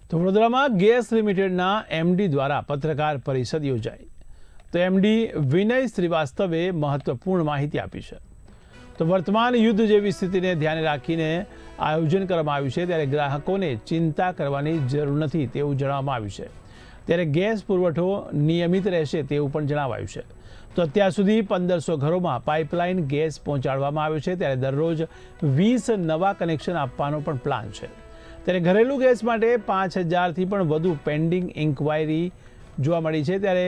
તો વડોદરામાં ગેસ લિમિટેડના એમડી દ્વારા પત્રકાર પરિષદ યોજાઈ. તો એમડી વિનય શ્રીવાસ્તવે મહત્વપૂર્ણ માહિતી આપી છે. તો વર્તમાન યુદ્ધ જેવી સ્થિતિને ધ્યાને રાખીને આયોજન કરવામાં આવ્યું છે, ત્યારે ગ્રાહકોને ચિંતા કરવાની જરૂર નથી તેવું જણાવવામાં આવ્યું છે. ત્યારે ગેસ પુરવઠો નિયમિત રહેશે તેવું પણ જણાવાયું છે. તો અત્યાર સુધી 1500 ઘરોમાં પાઇપલાઇન ગેસ પહોંચાડવામાં આવ્યો છે, ત્યારે દરરોજ 20 નવા કનેક્શન આપવાનો પણ પ્લાન છે. ત્યારે ઘરેલું ગેસ માટે 5000થી પણ વધુ પેન્ડિંગ ઇન્ક્વાયરી જોવા મળી છે. ત્યારે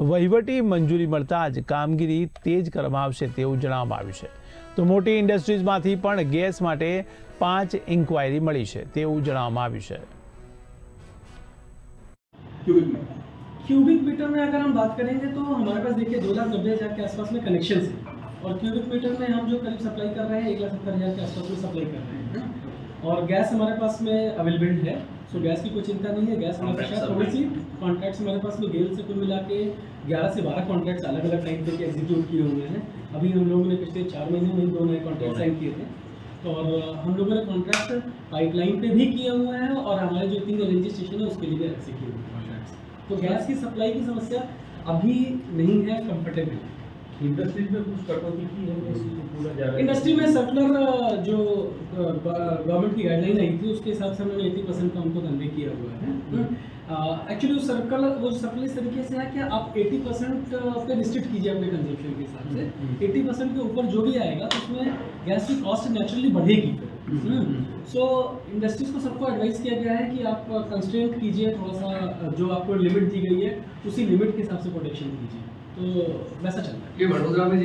વહીવટી મંજૂરી મળતા જ કામગીરી તેજ કરવામાં આવશે તેવું જણાવવામાં આવ્યું છે. તો મોટી ઇન્ડસ્ટ્રીઝમાંથી પણ ગેસ માટે 5 ઇન્ક્વાયરી મળી છે તેવું જણાવવામાં આવ્યું છે. क्यूबिक मीटर में अगर हम बात करेंगे तो हमारे पास देखिए 2,90,000 के आसपास में कनेक्शन है और क्यूबिक मीटर में हम जो करीब सप्लाई कर रहे हैं 1,70,000 के आसपास में सप्लाई कर रहे हैं और गैस हमारे पास में अवेलेबल है. सो गैस की कोई चिंता नहीं है. गैस हमारे पास थोड़ी सी कॉन्ट्रैक्ट्स हमारे पास में गेल से कुल मिला के 11 से 12 कॉन्ट्रैक्ट्स अलग अलग टाइम पे एग्जीक्यूट किए हुए हैं. अभी हम लोगों ने पिछले 4 महीने में 2 नए कॉन्ट्रैक्ट साइन किए थे और हम लोगों ने कॉन्ट्रैक्ट पाइपलाइन पे भी किए हुए हैं और हमारे जो 3 एलएनजी स्टेशन है उसके लिए भी ऐसे किए हुए हैं कॉन्ट्रैक्ट्स. तो गैस की सप्लाई की समस्या अभी नहीं है, कंफर्टेबल. इंडस्ट्रीज में कुछ कटौती की है पूरा जा रहा है. इंडस्ट्री में सर्कुलर जो गवर्नमेंट की गाइडलाइन आई थी उसके हिसाब से हमने 80% का उनको कन्वे किया हुआ है. एक्चुअली वो सर्कल इस तरीके से है कि आप 80% पे रिस्ट्रिक्ट कीजिए अपने कंजम्पशन के हिसाब से. 80% के ऊपर जो भी आएगा तो उसमें गैस की कॉस्ट नेचुरली बढ़ेगी. सो इंडस्ट्रीज को सबको एडवाइस किया गया है कि आप कंस्ट्रेंट कीजिए, थोड़ा सा जो आपको लिमिट दी गई है उसी लिमिट के हिसाब से प्रोटेक्शन कीजिए. तो वैसा चलता है. ये वडोदरा में